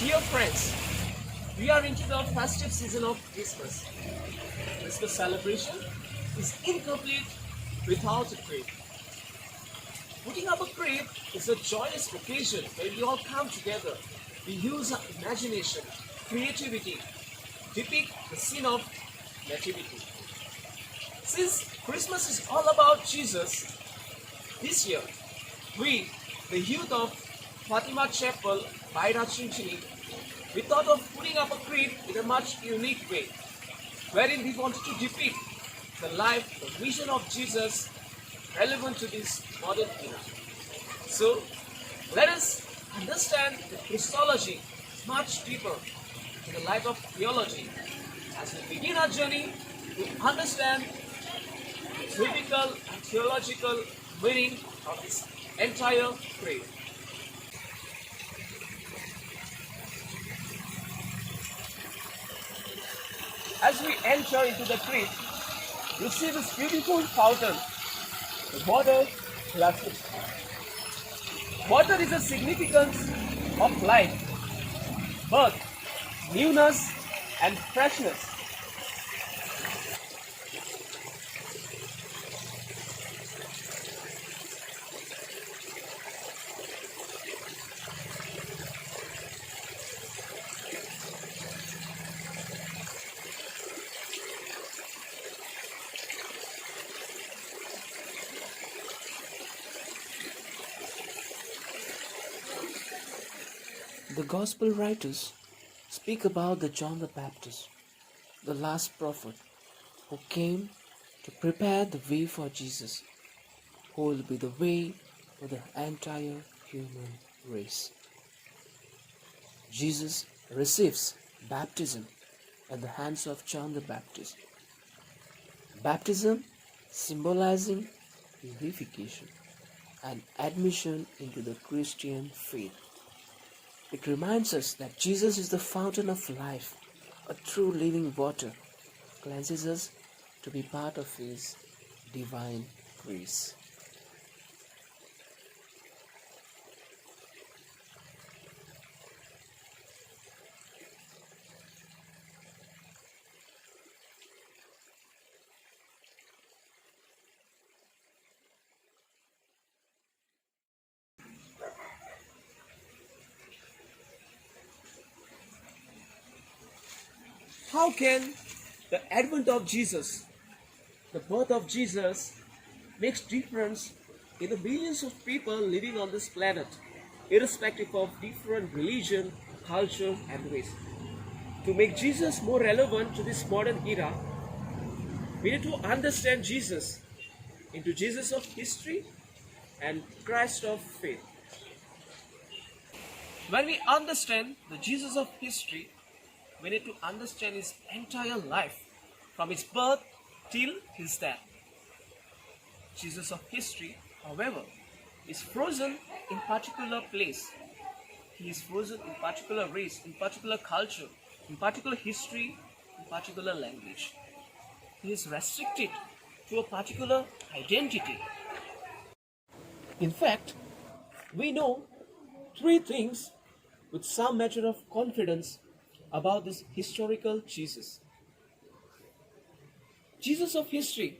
Dear friends, we are into the festive season of Christmas. Christmas celebration is incomplete without a tree. Putting up a tree is a joyous occasion where we all come together. We use our imagination, creativity, depict the scene of nativity. Since Christmas is all about Jesus, this year we, the youth of Fatima Chapel, Baida, Chinchinim, we thought of putting up a tree in a much unique way, wherein we wanted to depict the life, the vision of Jesus relevant to this modern era. So, let us understand the Christology much deeper in the light of theology as we begin our journey to understand the biblical and theological meaning of this entire creed. As we enter into the creed, you see this beautiful fountain, the water flashes. Water is a significance of life, birth, newness, and freshness. The Gospel writers speak about the John the Baptist, the last prophet, who came to prepare the way for Jesus, who will be the way for the entire human race. Jesus receives baptism at the hands of John the Baptist. Baptism symbolizing purification and admission into the Christian faith. It reminds us that Jesus is the fountain of life, a true living water, cleanses us to be part of His divine grace. How can the advent of Jesus, the birth of Jesus, makes difference in the millions of people living on this planet, irrespective of different religion, culture, and race? To make Jesus more relevant to this modern era, we need to understand Jesus into Jesus of history and Christ of faith. When we understand the Jesus of history, we need to understand his entire life, from his birth till his death. Jesus of history, however, is frozen in particular place. He is frozen in particular race, in particular culture, in particular history, in particular language. He is restricted to a particular identity. In fact, we know three things with some measure of confidence about this historical Jesus. Jesus of history,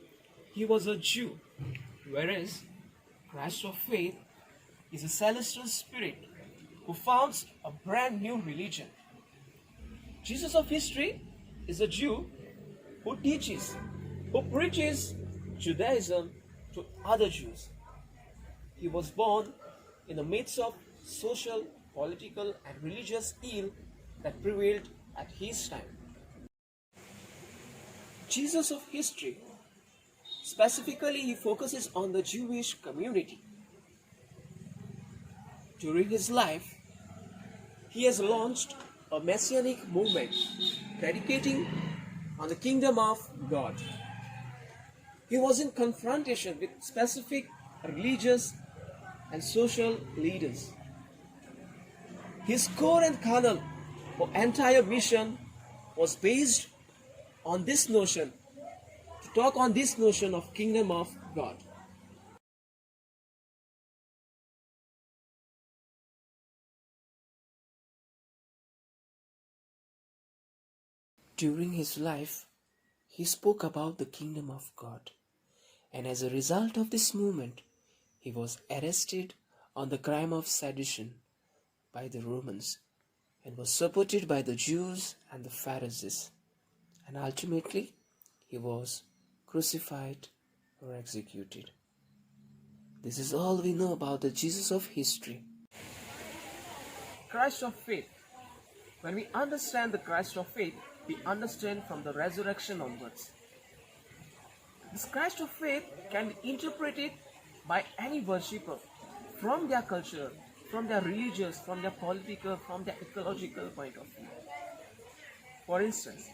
he was a Jew, whereas Christ of faith is a celestial spirit who founds a brand new religion. Jesus of history is a Jew who teaches, who preaches Judaism to other Jews. He was born in the midst of social, political, and religious ill that prevailed at his time. Jesus of history, specifically, he focuses on the Jewish community. During his life, he has launched a messianic movement dedicating on the kingdom of God. He was in confrontation with specific religious and social leaders. His core and kernel for entire mission was based on this notion, to talk on this notion of kingdom of God. during his life, he spoke about the kingdom of God. And as a result of this movement, he was arrested on the crime of sedition by the Romans and was supported by the Jews and the Pharisees. And ultimately, he was crucified or executed. This is all we know about the Jesus of history. Christ of faith. When we understand the Christ of faith, we understand from the resurrection onwards. This Christ of faith can be interpreted by any worshipper from their culture, from their religious, from their political, from their ecological point of view. For instance,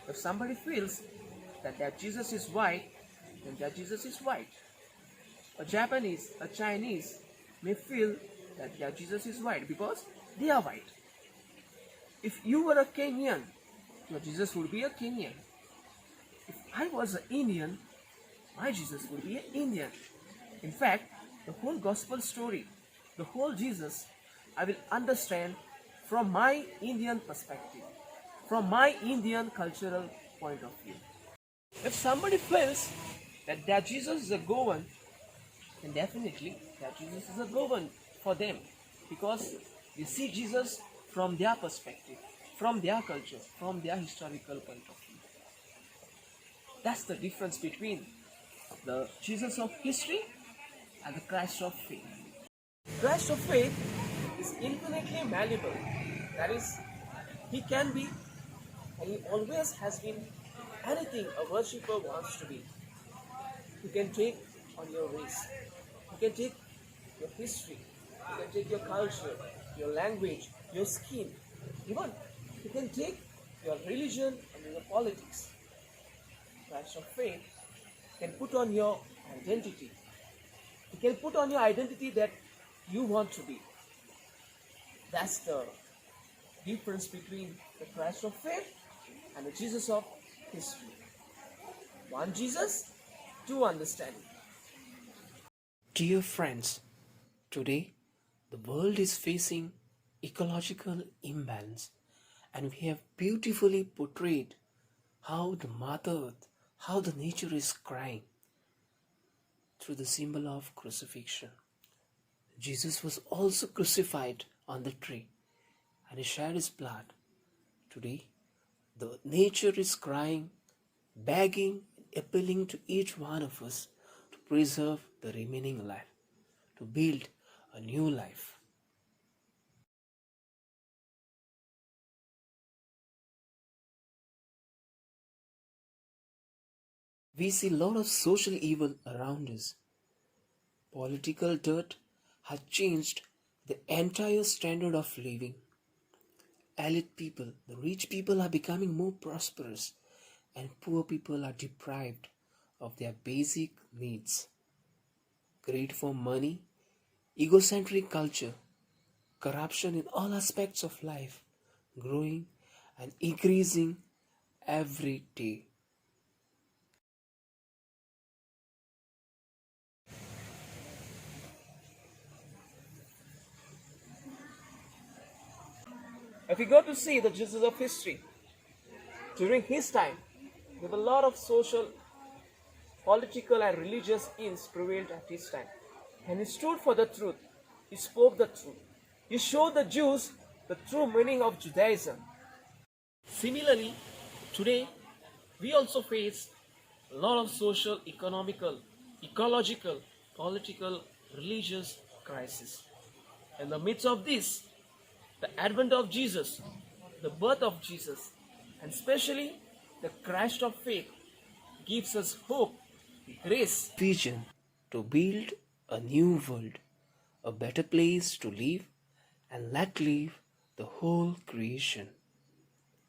if somebody feels that their Jesus is white, then their Jesus is white. A Japanese, a Chinese may feel that their Jesus is white because they are white. If you were a Kenyan, your Jesus would be a Kenyan. If I was an Indian, my Jesus would be an Indian. In fact, the whole gospel story, the whole Jesus, I will understand from my Indian perspective, from my Indian cultural point of view. If somebody feels that their Jesus is a Goan, then definitely that Jesus is a Goan for them, because they see Jesus from their perspective, from their culture, from their historical point of view. That's the difference between the Jesus of history and the Christ of faith. Christ of faith is infinitely malleable. That is, he can be and he always has been anything a worshipper wants to be. You can take on your race, you can take your history, you can take your culture, your language, your skin, even you can take your religion and your politics. Christ of faith can put on your identity. You can put on your identity that you want to be. That's the difference between the Christ of faith and the Jesus of history. One Jesus, two understanding. Dear friends, today the world is facing ecological imbalance, and we have beautifully portrayed how the Mother Earth, how the nature is crying through the symbol of crucifixion. Jesus was also crucified on the tree and he shed his blood. Today, the nature is crying, begging, appealing to each one of us to preserve the remaining life, to build a new life. We see a lot of social evil around us. Political dirt has changed the entire standard of living. Elite people, the rich people are becoming more prosperous, and poor people are deprived of their basic needs. Greed for money, egocentric culture, corruption in all aspects of life, growing and increasing every day. If we go to see the Jesus of history, during his time, there were a lot of social, political, and religious ills prevailed at his time. And he stood for the truth. He spoke the truth. He showed the Jews the true meaning of Judaism. Similarly, today, we also face a lot of social, economical, ecological, political, religious crises. In the midst of this, the advent of Jesus, the birth of Jesus, and especially the Christ of faith gives us hope, grace. Vision to build a new world, a better place to live and let live the whole creation.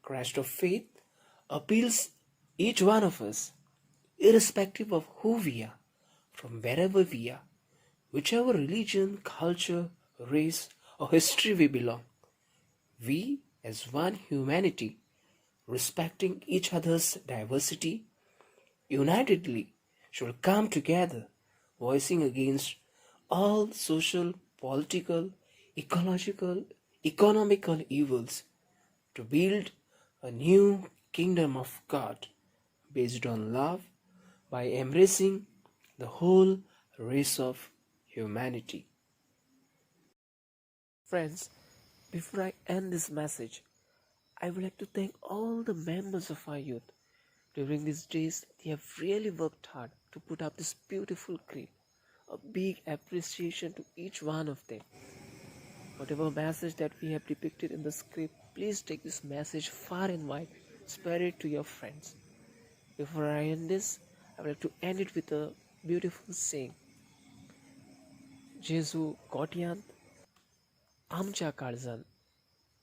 Christ of faith appeals each one of us, irrespective of who we are, from wherever we are, whichever religion, culture, race, or history we belong. We, as one humanity, respecting each other's diversity, unitedly should come together, voicing against all social, political, ecological, economical evils to build a new kingdom of God based on love by embracing the whole race of humanity. Friends, before I end this message, I would like to thank all the members of our youth. During these days, they have really worked hard to put up this beautiful creed. A big appreciation to each one of them. Whatever message that we have depicted in the script, please take this message far and wide. Spread it to your friends. Before I end this, I would like to end it with a beautiful saying. Jesu Kotian, Amcha Karzan,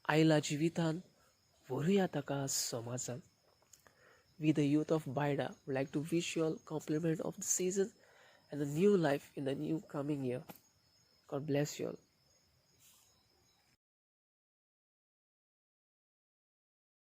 Aila Jivitan, Voruyataka Somazan. We, the youth of Baida, would like to wish you all compliment of the season and a new life in the new coming year. God bless you all.